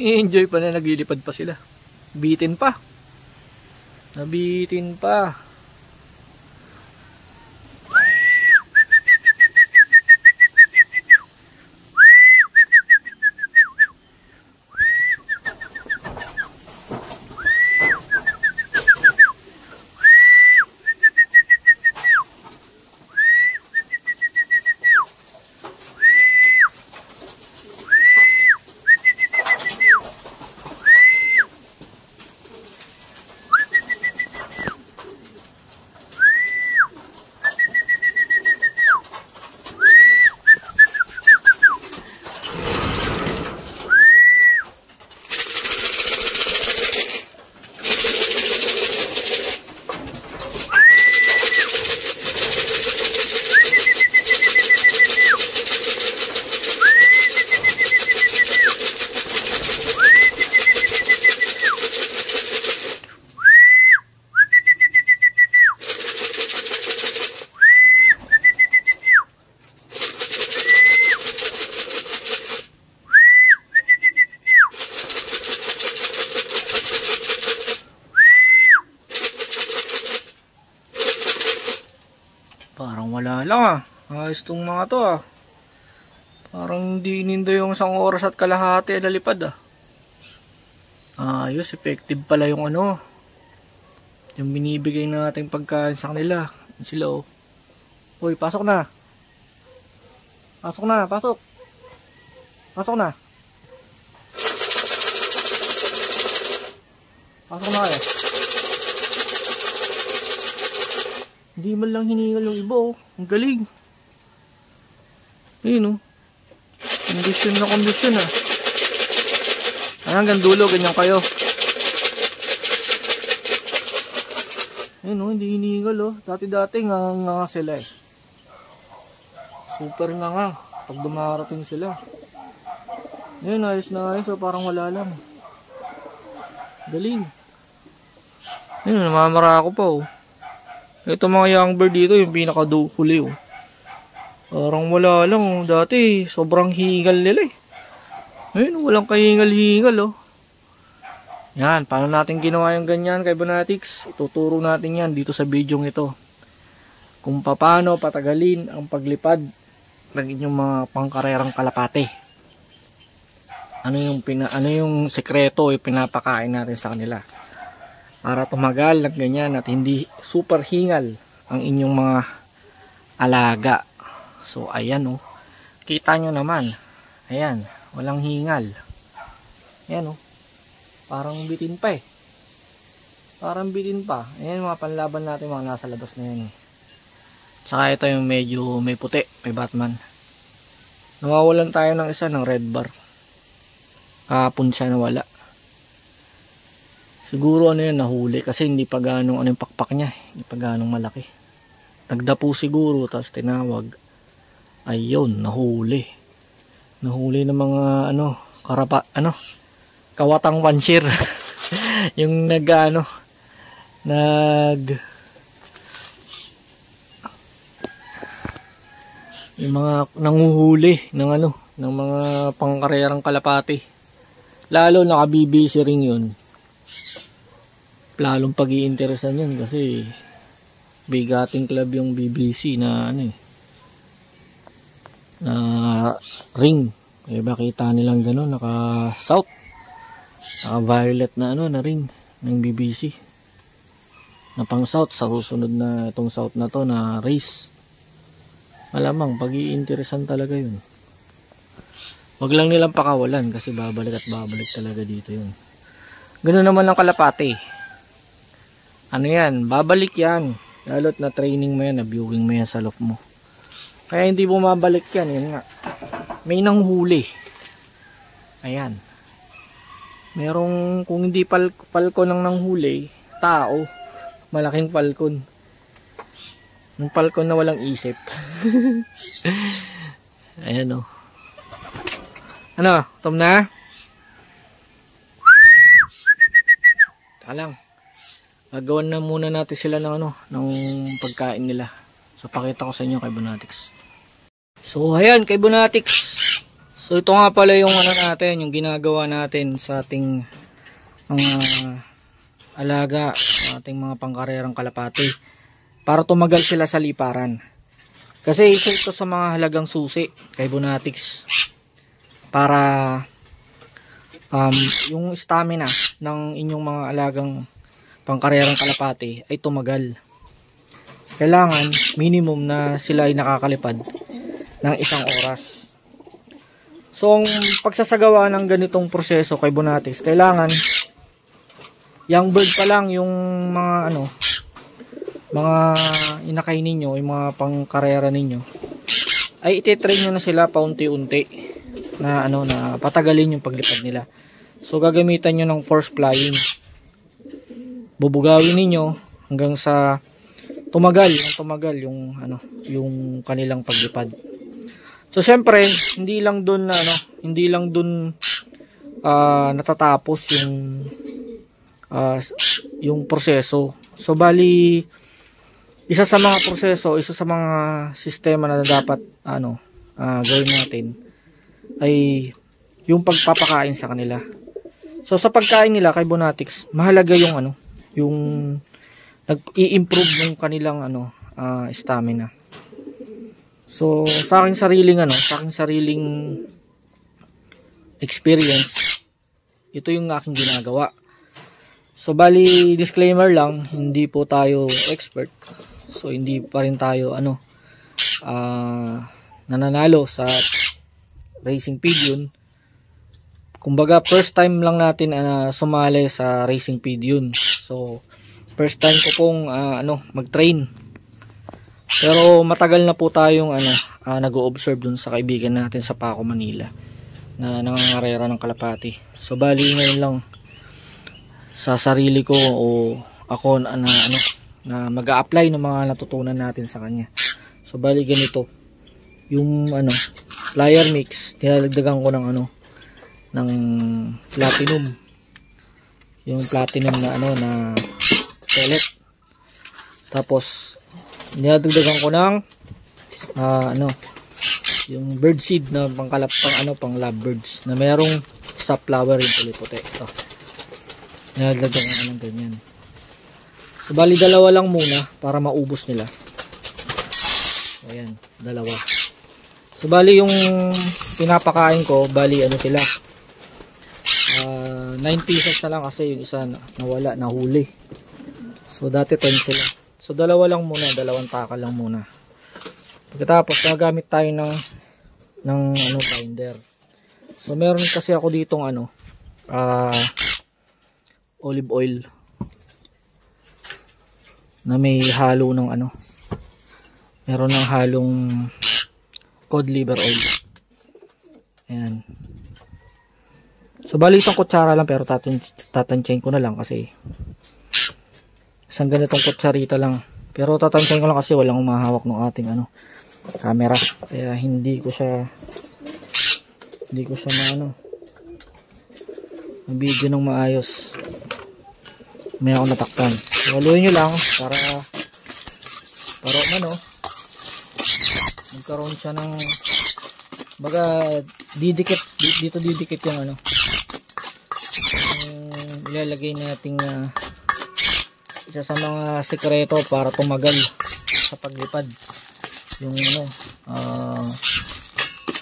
I-enjoy pa na, naglilipad pa sila. Bitin pa. Nabitin pa. Parang wala lang ah. Ayos tong mga to ah. Parang hindi inindo yung 1 oras at kalahati lalipad ah. Ayos, effective pala yung ano. Yung binibigay nating pagkain sa kanila. Sila oh. Uy, pasok na. Pasok na, pasok. Pasok na. Pasok na eh. Hindi man lang hiningal yung iba oh. Ang galing. Ayun oh. Kondisyon na kondisyon ah. Hanggang dulo ganyan kayo. Ayun oh, hindi hiningal oh. Dati-dati nga sila eh. Super nga. Pag dumarating sila. Ayun, ayos na ayos oh. Parang wala lang. Galing. Ayun, namamara ako pa oh. Ito mga young bird dito, yung pinaka-huli oh. Parang wala lang oh. Dati, sobrang hingal nila eh. Ayun, walang kahingal-hingal oh. Yan, paano natin ginawa yung ganyan kay Bonatics? Ituturo natin yan dito sa video ito. Kung paano patagalin ang paglipad ng inyong mga pangkarerang kalapate. Ano yung sekreto yung pinapakain natin sa kanila? Para tumagal ng ganyan at hindi super hingal ang inyong mga alaga. So ayan oh. Kita nyo naman. Ayan. Walang hingal. Ayan oh. Parang bitin pa eh. Parang bitin pa. Ayan mga panlaban natin mga nasa labas na yan eh. Saka ito yung medyo may puti. May Batman. Nawawalan tayo ng isa ng red bar. Kahapon siya nawala. Siguro ano yun, nahuli kasi hindi pa ganong ano yung pakpak niya, hindi pa ganong malaki. Nagdapo siguro tapos tinawag. Ayun, nahuli. Nahuli ng mga ano, kawatang panshir. Yung yung mga nanguhuli ng ng mga pangkarerang kalapati. Lalo naka-BBC ring yun. Lalong pag-iinteresan yan kasi bigating club yung BBC na na ring. Eh bakita nilang gano'n, naka south, naka violet na na ring ng BBC na pang south. Sa susunod na itong south na to na race, malamang pag-iinteresan talaga yun. Wag lang nilang pakawalan kasi babalik at babalik talaga dito yun. Gano'n naman ang kalapate. Ano yan, babalik yan. Lalo't na training mo yan, na viewing mo yan sa loft mo. Kaya hindi bumabalik yan, yun nga. May nanghuli. Ayan. Merong, kung hindi falcon ang nanghuli, tao. Malaking falcon. Yung falcon na walang isip. Ayan o. Ano, tom na? Taka lang. Gagawan na muna natin sila ng ng pagkain nila. So pakita ko sa inyo kay Bonatics. So ayan kay Bonatics. So ito nga pala yung ano natin, yung ginagawa natin sa ating mga alaga, sa ating mga pangkarerang kalapati para tumagal sila sa liparan. Kasi isa ito sa mga halagang susi kay Bonatics para yung stamina ng inyong mga alagang pangkarerang kalapati ay tumagal. Kailangan minimum na sila ay nakakalipad ng 1 oras. So ang pagsasagawa ng ganitong proseso kay Bonatics, kailangan young bird pa lang yung mga mga inakay ninyo, yung mga pangkarera ninyo, ay ititrain nyo na sila paunti-unti na na patagalin yung paglipad nila. So gagamitan nyo ng force flying. Bubugawin ninyo hanggang sa tumagal yung yung kanilang paglipad. So syempre, hindi lang doon natatapos yung proseso. So bali isa sa mga proseso, isa sa mga sistema na dapat gawin natin ay yung pagpapakain sa kanila. So sa pagkain nila kay Bonatics, mahalaga yung yung nag-i-improve yung kanilang stamina. So sa aking sariling experience, ito yung aking ginagawa. So bali disclaimer lang, hindi po tayo expert. So hindi pa rin tayo nananalo sa racing pigeon. Kumbaga first time lang natin sumali sa racing pigeon. So first time ko pong mag-train. Pero matagal na po tayong nag-o-observe dun sa kaibigan natin sa Paco, Manila na nangangarera ng kalapati. So bali ngayon lang sa sarili ko o ako na mag-a-apply ng mga natutunan natin sa kanya. So bali ganito yung flyer mix, nilalagdagan ko ng ng platinum, yung platinum na pellet. Tapos nilalagdagan ko ng yung bird seed na pang lovebirds na merong sa flower rin ulit puti. Ito nilalagdagan ko ng ganyan. So bali dalawa lang muna para maubos nila. Ayan, dalawa. So bali yung pinapakain ko, bali sila 9 pieces na lang kasi yung isa nawala, nahuli. So dati 10 sila. So dalawa lang muna, dalawang taka lang muna. Pagkatapos gagamit tayo ng binder. So meron kasi ako ditong olive oil na may halo ng meron ng halong cod liver oil. Ayan. So bali isang kutsara lang, pero tatansyahin ko na lang kasi isang ganitong kutsarita lang. Pero tatansyahin ko lang kasi walang umahawak ng ating camera. Kaya hindi ko siya video ng maayos. May ako natakpan. Haluin nyo lang para magkaroon siya ng didikit yung ilalagay nating isa sa mga sekreto para tumagal sa paglipad yung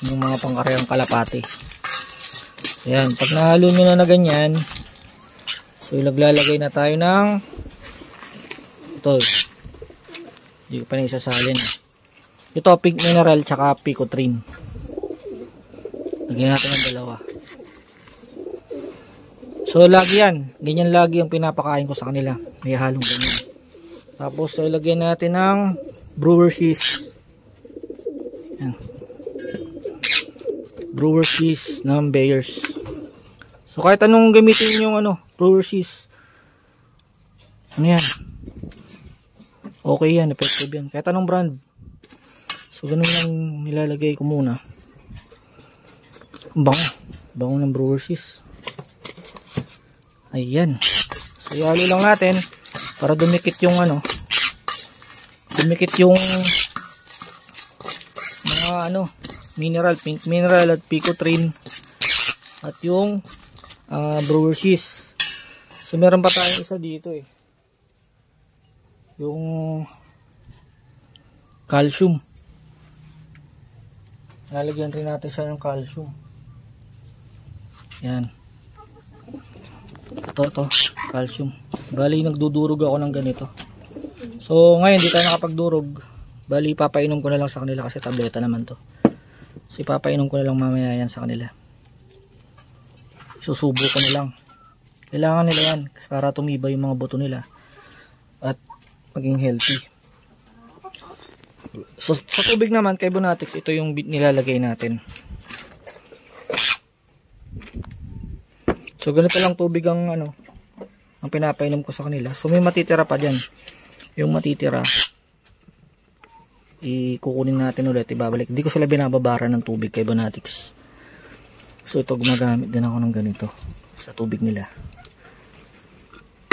yung mga pangkarerang kalapati. Ayan, pag nahalo nyo na ganyan, so ilaglalagay na tayo ng ito, hindi ko pa na isasalin ito, pink mineral tsaka picotrin. Lagyan natin ng dalawa. So lagi yan, ganyan lagi yung pinapakain ko sa kanila, may halong ganyan. Tapos so ilagyan natin ng brewer's yeast. Yan. Brewer's yeast ng Bayers. So kahit anong gamitin yung brewer's yeast, yan, okay yan, effective yan, kahit anong brand. So ganun lang nilalagay ko muna. Bango ng brewer's yeast. Ayan. So ihalo lang natin para dumikit yung dumikit yung mga mineral, pink mineral at Picotrine at yung brewer's yeast. So meron pa tayong isa dito eh, yung calcium. Lalagyan rin natin siya ng calcium. Yan. Ito, calcium. Bali, nagdudurog ako ng ganito. So, ngayon, di tayo nakapagdurog. Bali, papainom ko na lang sa kanila kasi tableta naman to. So, papainom ko na lang mamaya yan sa kanila. Susubo ko na lang. Kailangan nila yan para tumibay yung mga buto nila at maging healthy. So, sa tubig naman, kay Bonatics, ito yung nilalagay natin. So, ganito lang tubig ang ang pinapainom ko sa kanila. So, may matitira pa dyan. Yung matitira, ikukunin natin ulit, ibabalik. Hindi ko sila binababara ng tubig kay Bonatics. So, ito, gumagamit din ako ng ganito sa tubig nila.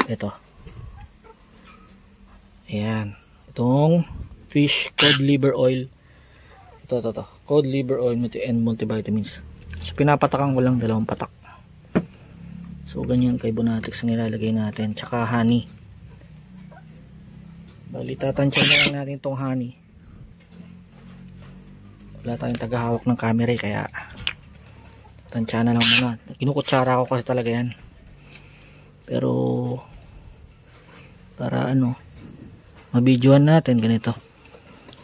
Ito. Ayan. Itong fish cod liver oil. Ito. Cod liver oil and multivitamins. So, pinapatakan ko lang 2 patak. So, ganyan kay Bonatics ang nilalagay natin. Tsaka honey. Bali, tatansya na lang natin itong honey. Wala tayong tagahawak ng camera kaya tansya na lang muna. Kinukutsara ko kasi talaga yan. Pero, para mabidyohan natin ganito.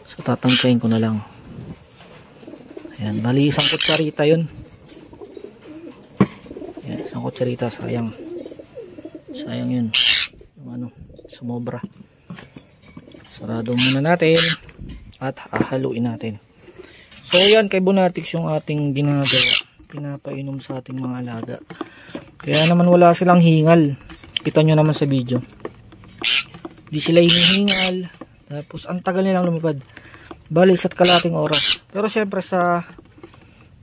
So, tatansyahin ko na lang. Ayan, bali, isang kutsarita yun. Ayan, isang kutsarita, sayang yun yung sumobra. Sarado muna natin at hahaluin natin. So yan kay Bonatics yung ating ginagawa, pinapainom sa ating mga alaga. Kaya naman wala silang hingal, kita nyo naman sa video, di sila hinihingal. Tapos ang tagal nilang lumipad, bali isa't kalating oras. Pero syempre sa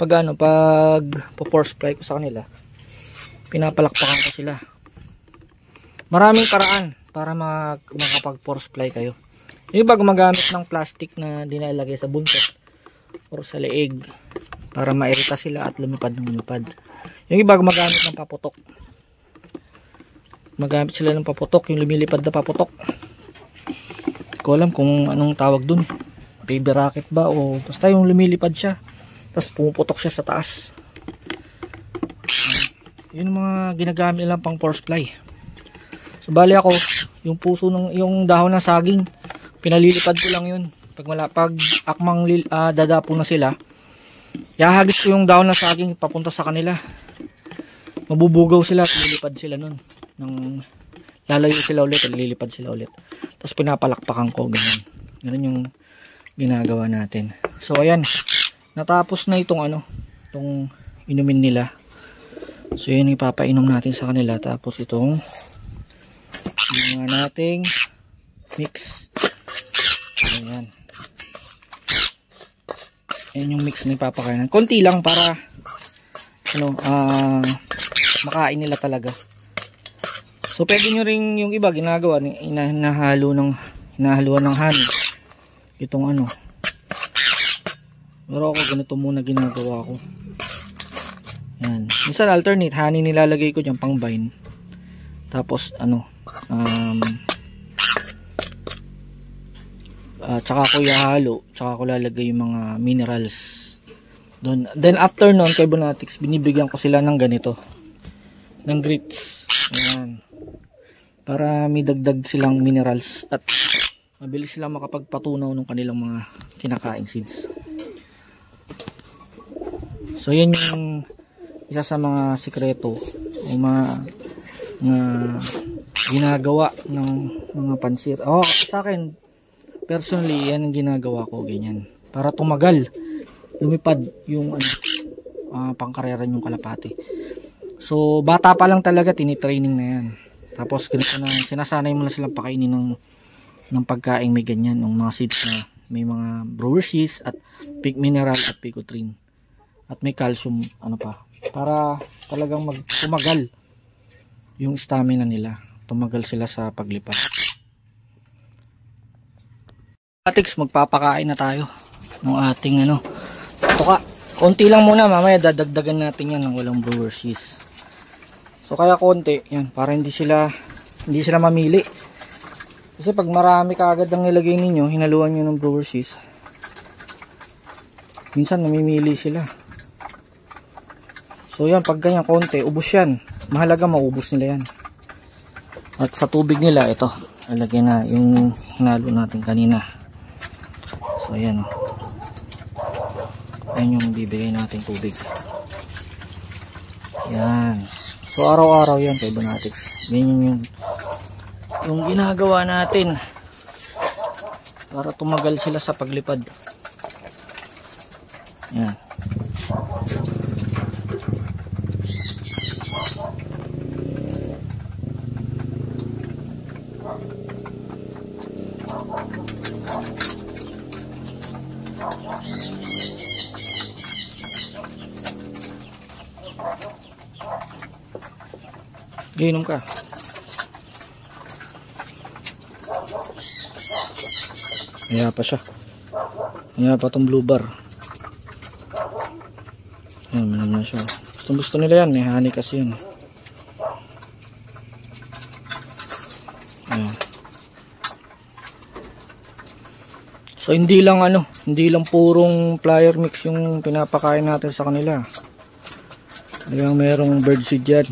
pag force fly ko sa kanila, pinapalakpakan ko sila. Maraming paraan para makapag force fly kayo. Yung iba gumagamit ng plastic na dinalagay sa buntot or sa leeg para mairita sila at lumipad ng lumipad. Yung iba gumagamit ng paputok. Magamit sila ng paputok, yung lumilipad na paputok. Hindi ko alam kung anong tawag dun. Baby rocket ba o basta yung lumilipad siya. Tapos pumuputok siya sa taas. Yun mga ginagamit nilang pang force fly. So bali ako, yung puso yung dahon ng saging, pinalilipad ko lang yun. Pag akmang dadapo na sila, ihahagis ko yung dahon ng saging papunta sa kanila. Mabubugaw sila at lilipad sila nun. Lalayo sila ulit at lilipad sila ulit. Tapos pinapalakpakan ko, ganun. Ganun yung ginagawa natin. So ayan, natapos na itong inumin nila. So yun ipapainom natin sa kanila. Tapos itong yung nating mix. Ayan. Ayan yung mix na ipapakain. Konti lang para makain nila talaga. So pwede nyo rin yung iba ginagawa, hinahaluan ng honey. Itong pero ako ganito muna ginagawa ko. Ayan. Minsan alternate, honey nilalagay ko dyan pang vine. Tapos tsaka ko ihalo, tsaka ko lalagay yung mga minerals doon. Then after nun kay Bonatics, binibigyan ko sila ng ganito, ng grits. Ayan. Para may dagdag silang minerals at mabilis silang makapagpatunaw ng kanilang mga kinakain seeds. So yan yung isa sa mga sikreto o mga ginagawa ng mga pansir. Sa akin personally, yan ang ginagawa ko, ganyan. Para tumagal, lumipad yung pangkarera yung kalapati. So, bata pa lang talaga, tinitraining na yan. Tapos, ganito na, sinasanay mo na silang pakainin ng pagkain may ganyan, ng mga seeds na may mga brewer's yeast at pig mineral at picotrine. At may calcium, para talagang tumagal yung stamina nila. Tumagal sila sa paglipad. Bonatics, magpapakain na tayo ng ating patuka. Konti lang muna, mamaya dadagdagan natin yan ng walang brewer's yeast. So kaya konti, yan, para hindi sila mamili. Kasi pag marami kaagad ang nilagay ninyo, hinaluan nyo ng brewer's yeast, minsan namimili sila. So yan, pag ganyan konti, ubos yan. Mahalaga maubos nila yan. At sa tubig nila, ito, alagyan na yung hinalo natin kanina. So ayan, ayan yung bibigay natin tubig. Yan. So araw-araw yan kay Bonatics. Ganyan yung ginagawa natin para tumagal sila sa paglipad. Yan. Inom ka. Kaya pa siya. Kaya pa itong blue bar. Ayan, minum na siya. Gusto nila yan. May honey kasi yan. Ayan. So hindi lang purong flyer mix yung pinapakain natin sa kanila. Kaya merong birdseed dyan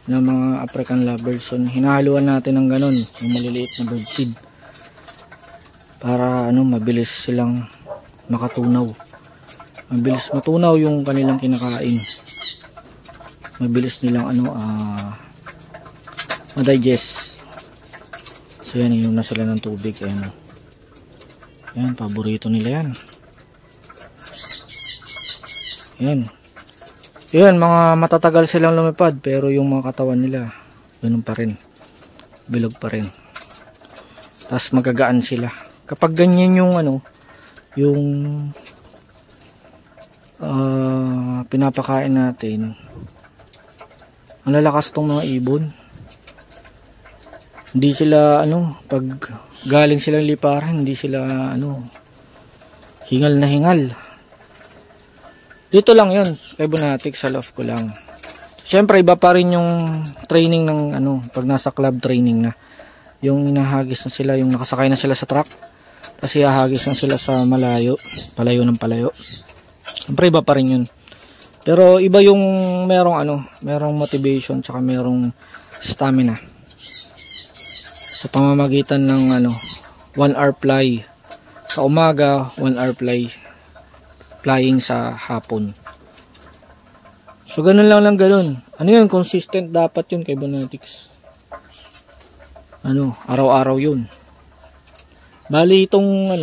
ng mga African lovebirds. So hinahaluan natin ng ganun, yung maliliit na birdseed, para mabilis silang makatunaw, mabilis matunaw yung kanilang kinakain, mabilis nilang ma-digest. So yan, inom na sila ng tubig. Yan, paborito nila yan. Yan, mga matatagal silang lumipad, pero yung mga katawan nila ganun pa rin, bilog pa rin, tapos magagaan sila kapag ganyan yung pinapakain natin. Ang lalakas tong mga ibon. Hindi sila pag galing silang liparan, hindi sila hingal na hingal. Dito lang yun kay Bonatics, sa loft ko lang. Siyempre iba pa rin yung training ng pag nasa club training na, yung inahagis na sila, yung nakasakay na sila sa truck, kasi ihahagis na sila sa palayo ng palayo. Siyempre iba pa rin yun. Pero iba yung merong motivation tsaka merong stamina sa pamamagitan ng 1 hour fly sa umaga, 1 hour flying sa hapon. So ganun lang ganun. Yun, consistent dapat yun kay Bonatics. Araw-araw yun. Bali itong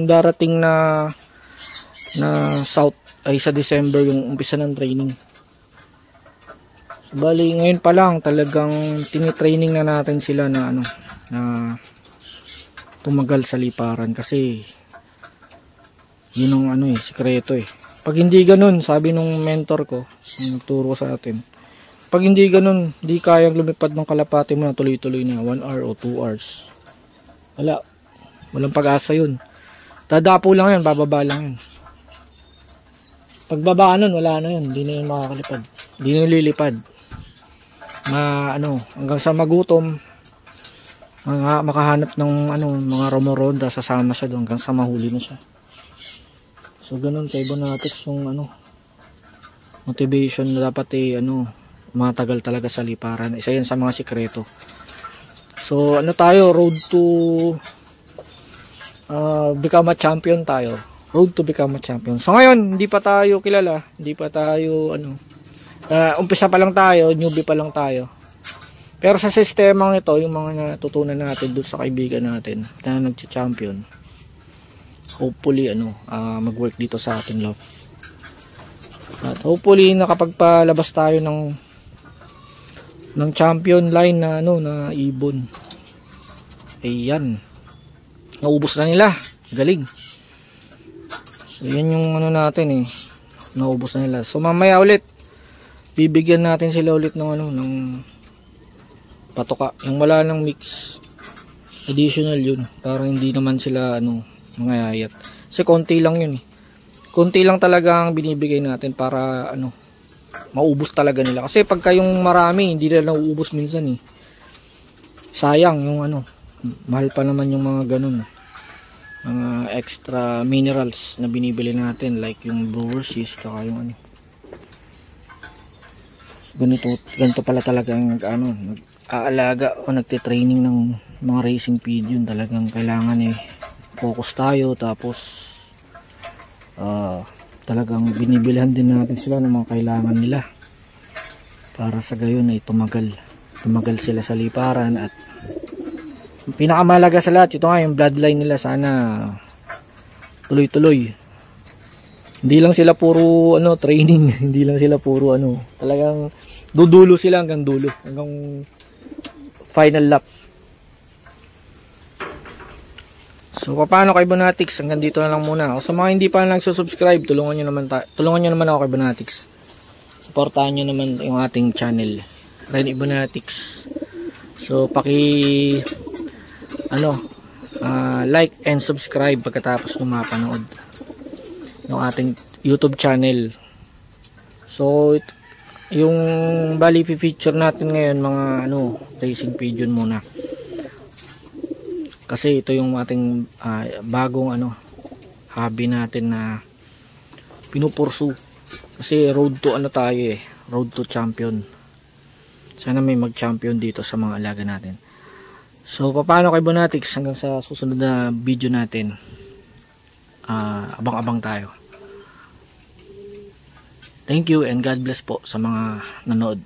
darating na south ay sa December yung umpisa ng training. So bali ngayon pa lang talagang tinitraining na natin sila na tumagal sa liparan, kasi yun ang sikreto eh. Pag hindi ganun, sabi nung mentor ko, ang nagturo sa atin, pag hindi ganun, hindi kayang lumipad ng kalapati mo na tuloy-tuloy na 1 hour o 2 hours. Walang pag-asa yun. Dadapo lang yan, bababa lang yun. Pagbaba nun, wala na yun, hindi na yun makakalipad, hindi na yun lilipad. Hanggang sa magutom, makahanap ng mga romoronda, sasama siya doon hanggang sa mahuli na siya. So ganun kay Bonatics yung motivation na dapat matagal talaga sa liparan. Isa yan sa mga sikreto. So tayo, road to become a champion tayo. Road to become a champion. So ngayon, hindi pa tayo kilala, hindi pa tayo umpisa pa lang tayo, newbie pa lang tayo. Pero sa sistemang ito, yung mga natutunan natin doon sa kaibigan natin na nagcha-champion, hopefully mag-work dito sa ating loft. At hopefully nakapagpalabas tayo ng champion line na na ibon. Ayan. Naubos na nila. Galing. So yan yung natin naubos na nila. So mamaya ulit bibigyan natin sila ulit ng ng patoka. Yung wala ng mix. Additional yun para hindi naman sila mangayayat. Kasi konti lang yun. konti lang talaga ang binibigay natin para ano, maubos talaga nila. Kasi pagka yung marami, hindi nila nauubos minsan eh. Sayang yung ano, mahal pa naman yung mga ganun. Mga extra minerals na binibili natin like yung brewer's yeast tsaka yung ano. Ganito pala talaga ang nag-aalaga o nagte-training ng mga racing pigeon. Talagang kailangan focus tayo, tapos talagang binibilhan din natin sila ng mga kailangan nila para sa gayon ay tumagal sila sa liparan. At pinakamahalaga sa lahat, ito nga yung bloodline nila, sana tuloy-tuloy. Hindi lang sila puro training, hindi lang sila puro talagang dudulo sila hanggang dulo, hanggang final lap. So paano kay Ibonatics, hanggang dito na lang muna. O sa mga hindi pa nagsusubscribe, tulungan nyo naman ako kay Ibonatics. Suportahan nyo naman yung ating channel, Ren Ibonatics. So like and subscribe pagkatapos nyo mapanood ng ating YouTube channel. So yung bali feature natin ngayon mga racing pigeon muna, kasi ito yung ating bagong hobby natin na pinupursu. Kasi road to road to champion. Sana may mag-champion dito sa mga alaga natin. So paano kay Ibonatics, hanggang sa susunod na video natin, abang-abang tayo. Thank you and God bless po sa mga nanood.